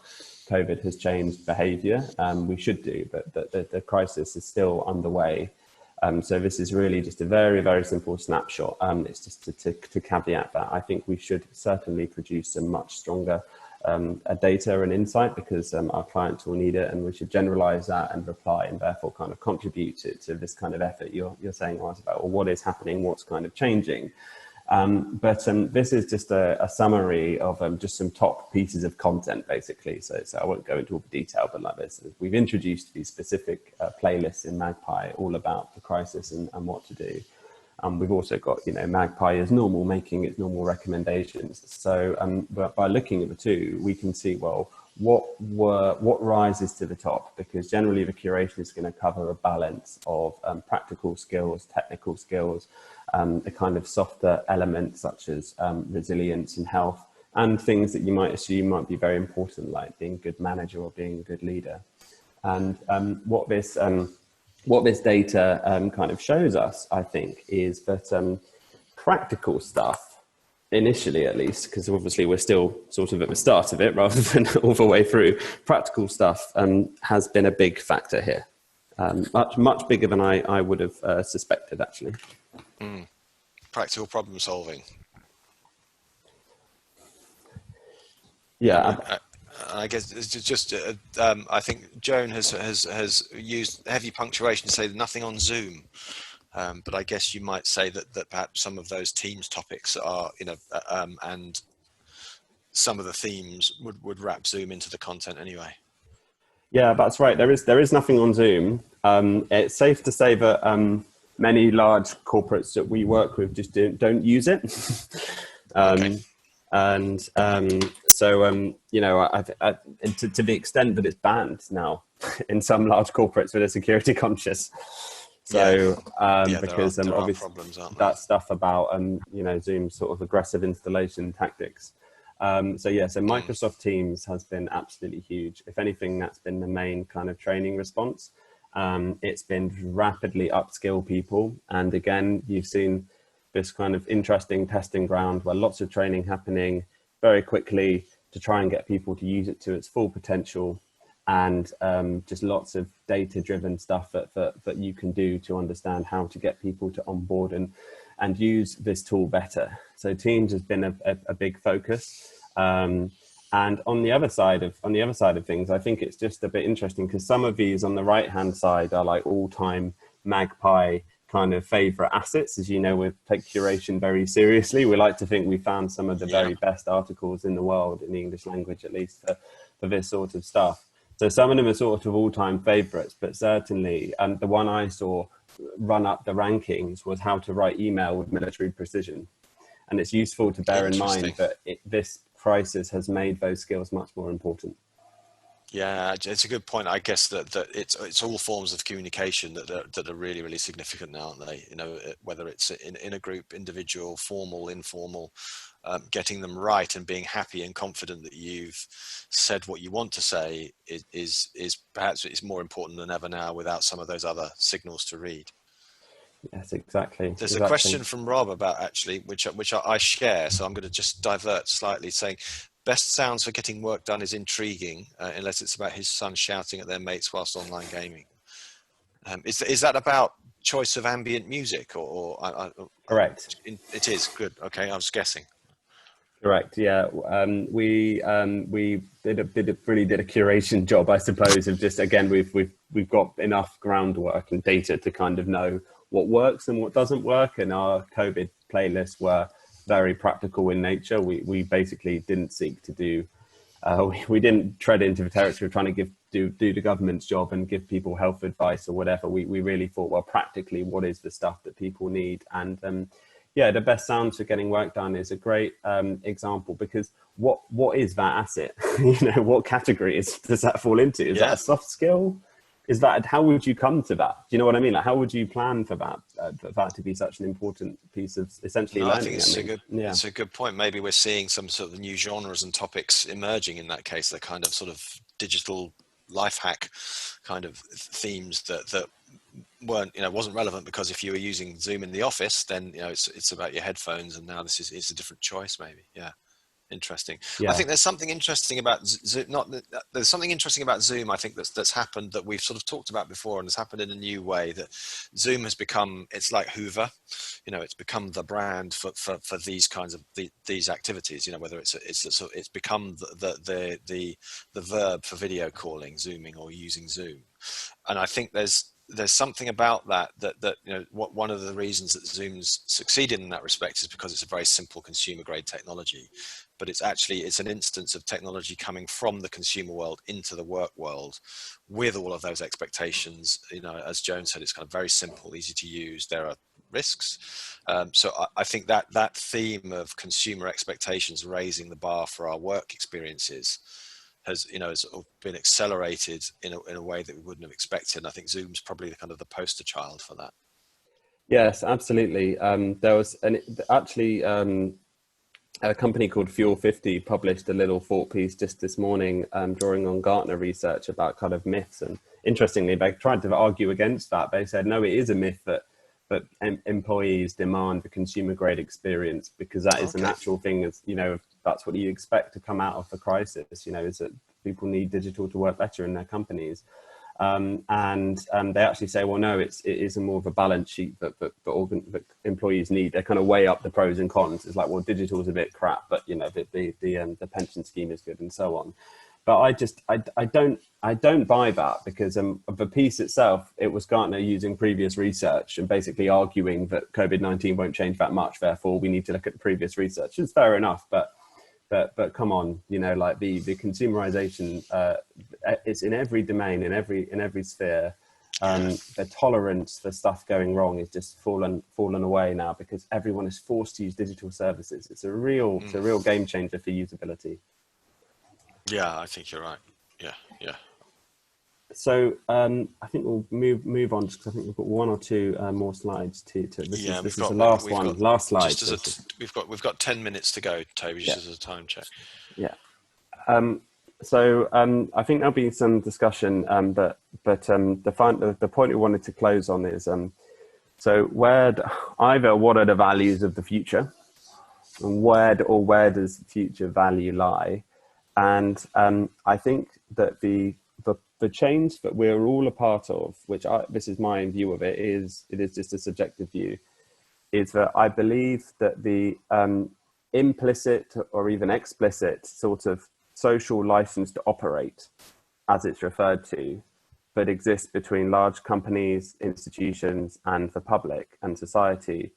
COVID has changed behaviour. We should do, but the crisis is still underway. So this is really just a very, very simple snapshot. It's just to caveat that I think we should certainly produce a much stronger data and insight, because our clients will need it, and we should generalize that and reply, and therefore kind of contribute to this kind of effort you're saying, Lars, about, well, what is happening, what's kind of changing. But this is just a summary of just some top pieces of content, basically. So I won't go into all the detail, but like this, we've introduced these specific playlists in Magpie all about the crisis and what to do. We've also got, you know, Magpie as normal, making its normal recommendations. So but by looking at the two, we can see, well, what rises to the top, because generally the curation is going to cover a balance of practical skills, technical skills, the kind of softer elements such as resilience and health, and things that you might assume might be very important, like being a good manager or being a good leader. And what this data kind of shows us, I think, is that practical stuff, initially at least, because obviously we're still sort of at the start of it rather than all the way through, practical stuff has been a big factor here. Much bigger than I would have suspected, actually.
Practical problem solving.
Yeah.
I guess it's just I think Joan has used heavy punctuation to say nothing on Zoom, but I guess you might say that perhaps some of those Teams topics are, you know, and some of the themes would wrap Zoom into the content anyway. Yeah,
that's right. There is nothing on Zoom. It's safe to say that many large corporates that we work with just don't use it.
Okay.
And so, you know, to the extent that it's banned now in some large corporates that are security conscious. So, because obviously problems, that stuff about, you know, Zoom's sort of aggressive installation tactics. So Microsoft Teams has been absolutely huge. If anything, that's been the main kind of training response. It's been rapidly upskill people. And again, you've seen this kind of interesting testing ground where lots of training happening very quickly to try and get people to use it to its full potential, and just lots of data-driven stuff that you can do to understand how to get people to onboard and use this tool better. So Teams has been a big focus. And on the other side of things, I think it's just a bit interesting because some of these on the right hand side are like all-time magpie kind of favorite assets. As you know, we take curation very seriously. We like to think we found some of the very best articles in the world, in the English language at least, for this sort of stuff. So some of them are sort of all-time favorites, but certainly the one I saw run up the rankings was how to write email with military precision. And it's useful to bear in mind that this crisis has made those skills much more important.
Yeah, it's a good point. I guess that it's all forms of communication that are really, really significant now, aren't they? You know, whether it's in a group, individual, formal, informal, getting them right and being happy and confident that you've said what you want to say is perhaps it's more important than ever now without some of those other signals to read.
Yes, exactly.
There's a question from Rob about actually, which I share. So I'm going to just divert slightly, saying best sounds for getting work done is intriguing, unless it's about his son shouting at their mates whilst online gaming. Is that about choice of ambient music or
Correct.
It is good. Okay, I was guessing.
Correct. Yeah, we did a curation job, I suppose, of just again we've got enough groundwork and data to kind of know what works and what doesn't work, and our COVID playlists were very practical in nature. We basically didn't seek to do we didn't tread into the territory of trying to do the government's job and give people health advice or whatever. We really thought, well, practically, what is the stuff that people need? And yeah, the best sounds for getting work done is a great example, because what is that asset? You know, what category does that fall into? Is that a soft skill? Is that, how would you come to that? Do you know what I mean? Like, how would you plan for that, for that to be such an important piece of essentially learning?
I think it's a good point. Maybe we're seeing some sort of new genres and topics emerging in that case, the kind of sort of digital life hack kind of themes that weren't, you know, wasn't relevant because if you were using Zoom in the office, then, you know, it's about your headphones, and now it's a different choice maybe. Yeah. Interesting. Yeah. I think there's something interesting about Zoom. There's something interesting about Zoom. I think that's happened that we've sort of talked about before, and has happened in a new way. That Zoom has become, it's like Hoover. You know, it's become the brand for these kinds of these activities. You know, whether it's become the verb for video calling, Zooming, or using Zoom. And I think there's something about that you know, one of the reasons that Zoom's succeeded in that respect is because it's a very simple consumer grade technology, but it's an instance of technology coming from the consumer world into the work world with all of those expectations. You know, as Joan said, it's kind of very simple, easy to use. There are risks. So I think that theme of consumer expectations raising the bar for our work experiences has been accelerated in a way that we wouldn't have expected. And I think Zoom's probably the poster child for that. Yes,
absolutely. There was a company called Fuel 50 published a little thought piece just this morning, drawing on Gartner research about kind of myths. And interestingly, they tried to argue against that. They said, no, it is a myth that employees demand the consumer grade experience, because that is a natural thing. As you know, that's what you expect to come out of the crisis, you know, is that people need digital to work better in their companies. And they actually say, well, no, it is more of a balance sheet that employees need. They kind of weigh up the pros and cons. It's like, well, digital is a bit crap, but you know, the pension scheme is good, and so on. But I don't buy that, because of the piece itself, it was Gartner using previous research and basically arguing that COVID-19 won't change that much. Therefore, we need to look at the previous research. It's fair enough, but come on, you know, like the consumerization, it's in every domain, in every sphere. The tolerance for stuff going wrong is just fallen away now, because everyone is forced to use digital services. It's a real game changer for usability.
Yeah, I think you're right. Yeah.
So I think we'll move on, because I think we've got one or two more slides to this is the last slide.
We've got 10 minutes to go, Toby, just as a time check.
Yeah. So I think there'll be some discussion, but the point we wanted to close on is so what are the values of the future, and where does future value lie? And I think that the change that we're all a part of, this is my view of it is just a subjective view, is that I believe that the implicit or even explicit sort of social license to operate, as it's referred to, that exists between large companies, institutions, and the public and society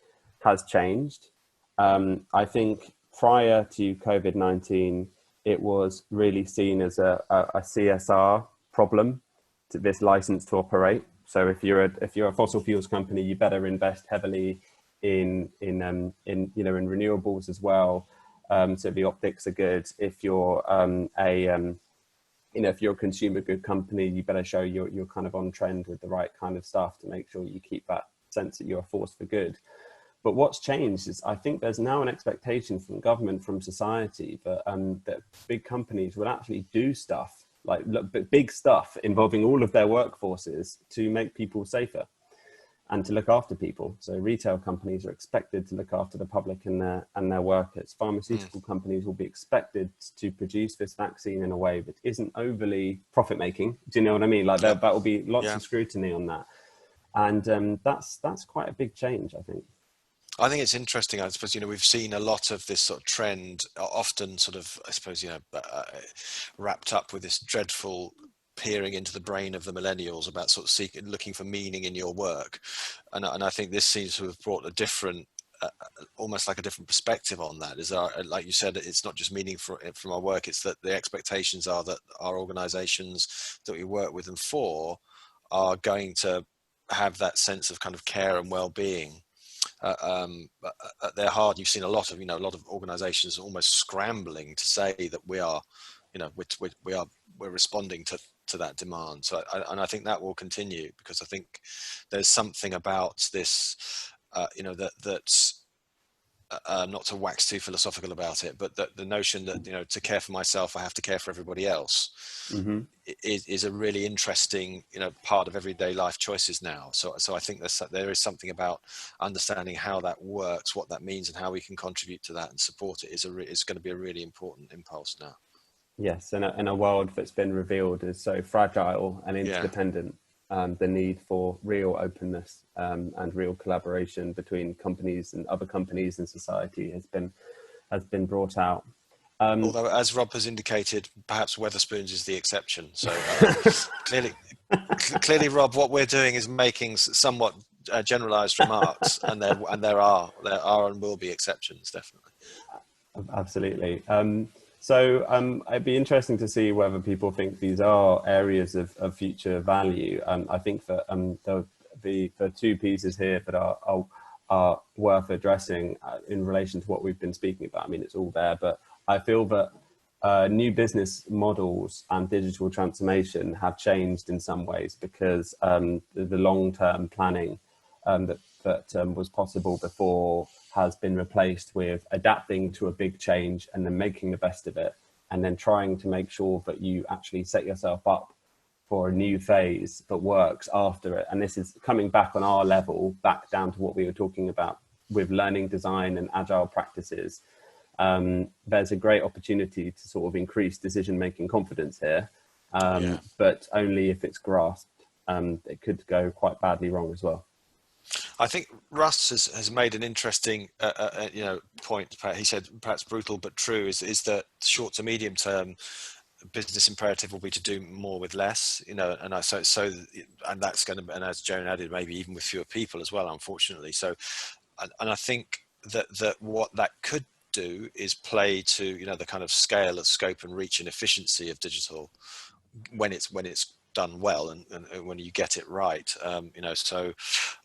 has changed. I think prior to COVID-19, it was really seen as a CSR problem, to this license to operate. So if you're a fossil fuels company, you better invest heavily in renewables as well. So the optics are good. If you're if you're a consumer good company, you better show you're kind of on trend with the right kind of stuff to make sure you keep that sense that you're a force for good. But what's changed is I think there's now an expectation from government, from society, that big companies will actually do stuff, like big stuff involving all of their workforces to make people safer and to look after people. So retail companies are expected to look after the public and their workers. Pharmaceutical companies will be expected to produce this vaccine in a way that isn't overly profit making. Do you know what I mean? Like that will be lots of scrutiny on that. And that's quite a big change, I think.
I think it's interesting. I suppose, we've seen a lot of this sort of trend, often sort of, I suppose, wrapped up with this dreadful peering into the brain of the millennials about sort of looking for meaning in your work. And I think this seems to have brought a different, almost like a different perspective on that. Like you said, it's not just meaning from our work, it's that the expectations are that our organizations that we work with and for are going to have that sense of kind of care and well-being. At their heart, you've seen a lot of organizations almost scrambling to say that we are, we're responding to that demand. So I think that will continue, because I think there's something about this, not to wax too philosophical about it, but the notion that, to care for myself, I have to care for everybody else, is a really interesting, part of everyday life choices now. So I think there is something about understanding how that works, what that means, and how we can contribute to that and support it is going to be a really important impulse now.
Yes, in a world that's been revealed as so fragile and interdependent, the need for real openness and real collaboration between companies and other companies and society has been brought out.
Although, as Rob has indicated, perhaps Wetherspoons is the exception. So clearly, Rob, what we're doing is making somewhat generalised remarks, and there are and will be exceptions, definitely.
Absolutely. So it'd be interesting to see whether people think these are areas of future value. I think that the two pieces here that are worth addressing in relation to what we've been speaking about. I mean, it's all there, but I feel that new business models and digital transformation have changed in some ways, because the long-term planning that was possible before has been replaced with adapting to a big change and then making the best of it, and then trying to make sure that you actually set yourself up for a new phase that works after it. And this is coming back on our level, back down to what we were talking about with learning design and agile practices. There's a great opportunity to sort of increase decision-making confidence here, but only if it's grasped. It could go quite badly wrong as well.
I think Russ has made an interesting point. He said, perhaps brutal but true, is that short to medium term business imperative will be to do more with less, and that's going to, and as Joan added, maybe even with fewer people as well, unfortunately. So, and I think that what that could do is play to the kind of scale, of scope, and reach and efficiency of digital when it's done well and when you get it right. So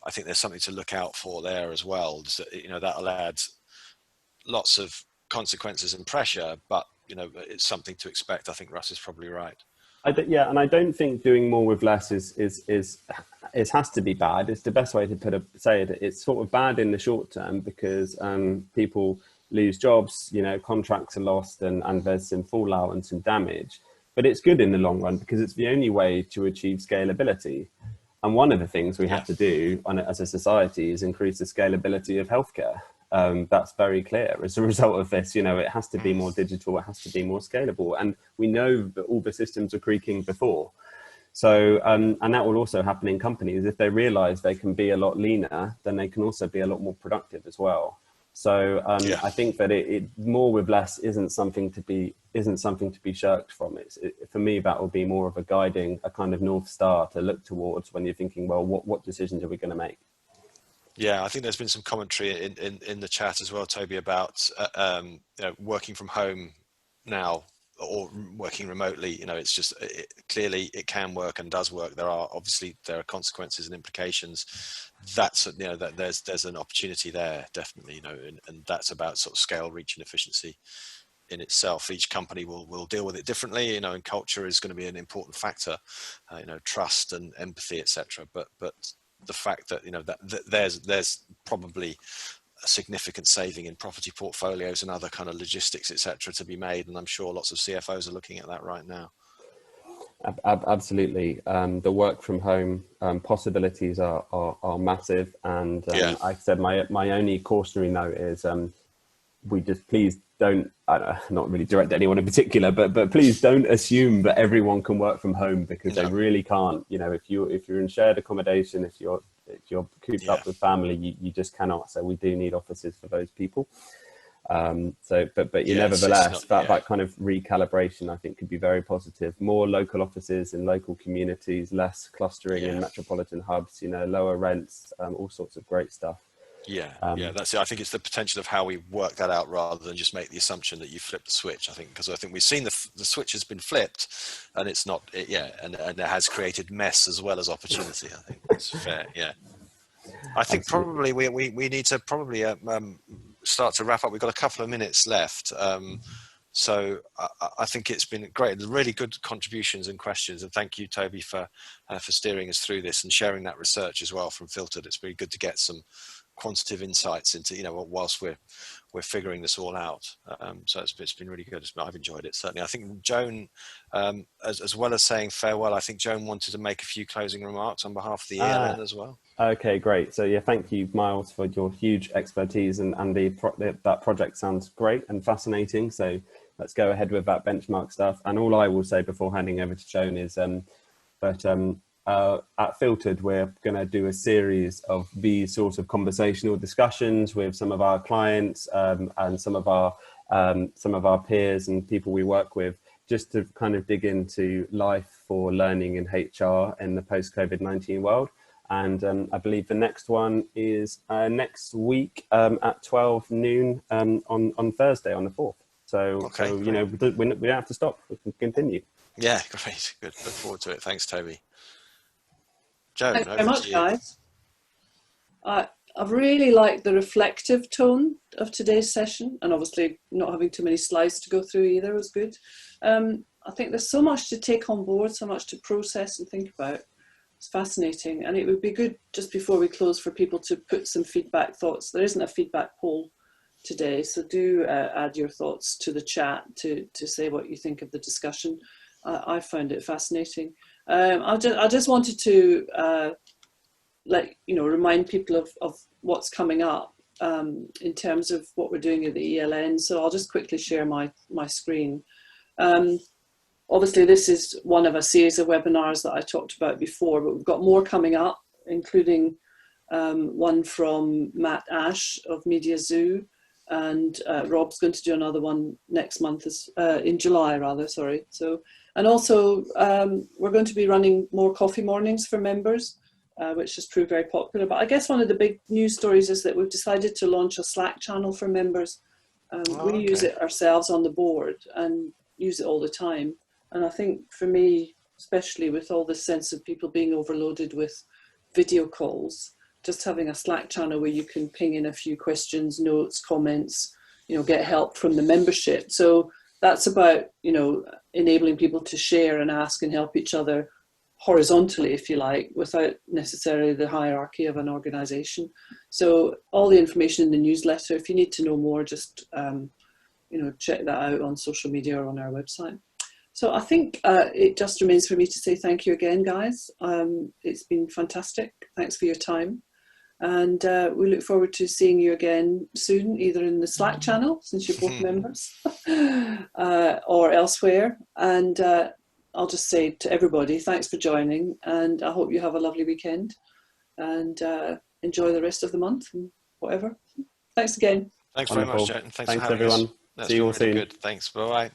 I think there's something to look out for there as well. That'll add lots of consequences and pressure, but it's something to expect. I think Russ is probably right.
And I don't think doing more with less has to be bad. It's the best way to say it. It's sort of bad in the short term because people lose jobs, contracts are lost, and there's some fallout and some damage. But it's good in the long run because it's the only way to achieve scalability. And one of the things we have to do as a society is increase the scalability of healthcare. That's very clear. As a result of this, it has to be more digital, it has to be more scalable. And we know that all the systems are creaking before. So, and that will also happen in companies. If they realize they can be a lot leaner, then they can also be a lot more productive as well. So I think that it more with less isn't something to be shirked from. For me, that will be more of a guiding, a kind of North Star to look towards when you're thinking, well, what decisions are we going to make?
Yeah, I think there's been some commentary in the chat as well, Toby, about working from home now or working remotely. It's just clearly it can work and does work. There are consequences and implications. That's that there's an opportunity there, definitely. And that's about sort of scale, reach, and efficiency in itself. Each company will deal with it differently, and culture is going to be an important factor. Trust and empathy, etc. But the fact that that there's probably a significant saving in property portfolios and other kind of logistics, etc., to be made, and I'm sure lots of CFOs are looking at that right now.
Absolutely. The work from home possibilities are massive, and like I said, my only cautionary note is we just please don't, not really direct at anyone in particular, but please don't assume that everyone can work from home, because they really can't. If you're in shared accommodation, if you're cooped up with family, you just cannot. So we do need offices for those people. Nevertheless, that kind of recalibration, I think, could be very positive. More local offices in local communities, less clustering in metropolitan hubs, lower rents, all sorts of great stuff. That's it. I think it's the potential of how we work that out rather than just make the assumption that you flip the switch. I think we've seen the switch has been flipped, and it's not, and it has created mess as well as opportunity. I think it's fair. I think probably we need to probably start to wrap up. We've got a couple of minutes left. So I think it's been great, really good contributions and questions, and thank you, Toby, for steering us through this and sharing that research as well from Filtered. It's really good to get some quantitative insights into whilst we're figuring this all out. So it's been really good. I've enjoyed it, certainly. I think Joan, as well as saying farewell, I think Joan wanted to make a few closing remarks on behalf of the eLN as well. Okay, great. So thank you, Miles, for your huge expertise, and that project sounds great and fascinating. So let's go ahead with that benchmark stuff. And all I will say before handing over to Joan is at Filtered, we're going to do a series of these sorts of conversational discussions with some of our clients and some of our peers and people we work with, just to kind of dig into life for learning in HR in the post-COVID-19 world. And I believe the next one is next week at 12 noon on Thursday, on the 4th. So we don't have to stop. We can continue.
Yeah, great. Good. Look forward to it. Thanks, Toby. Joan,
thanks very much, guys. I've really liked the reflective tone of today's session, and obviously not having too many slides to go through either was good. I think there's so much to take on board, so much to process and think about. It's fascinating, and it would be good just before we close for people to put some feedback thoughts. There isn't a feedback poll today, so do add your thoughts to the chat to say what you think of the discussion. I found it fascinating. I just wanted to remind people of what's coming up in terms of what we're doing at the eLN. So I'll just quickly share my screen. Obviously, this is one of a series of webinars that I talked about before, but we've got more coming up, including one from Matt Ash of Media Zoo, and Rob's going to do another one next month, in July rather, sorry. So, and also we're going to be running more coffee mornings for members, which has proved very popular. But I guess one of the big news stories is that we've decided to launch a Slack channel for members. We use it ourselves on the board and use it all the time. And I think for me, especially with all this sense of people being overloaded with video calls, just having a Slack channel where you can ping in a few questions, notes, comments, get help from the membership. So that's about, enabling people to share and ask and help each other horizontally, if you like, without necessarily the hierarchy of an organization. So all the information in the newsletter, if you need to know more, just, check that out on social media or on our website. So I think it just remains for me to say thank you again, guys. It's been fantastic. Thanks for your time. And we look forward to seeing you again soon, either in the Slack channel, since you're both members, or elsewhere. And I'll just say to everybody, thanks for joining, and I hope you have a lovely weekend and enjoy the rest of the month and whatever. Thanks again.
Thanks
Wonderful.
very much, Jen. Thanks for
Thanks
having
everyone.
us. That's
See you all
been really
soon.
good. Thanks. Bye-bye.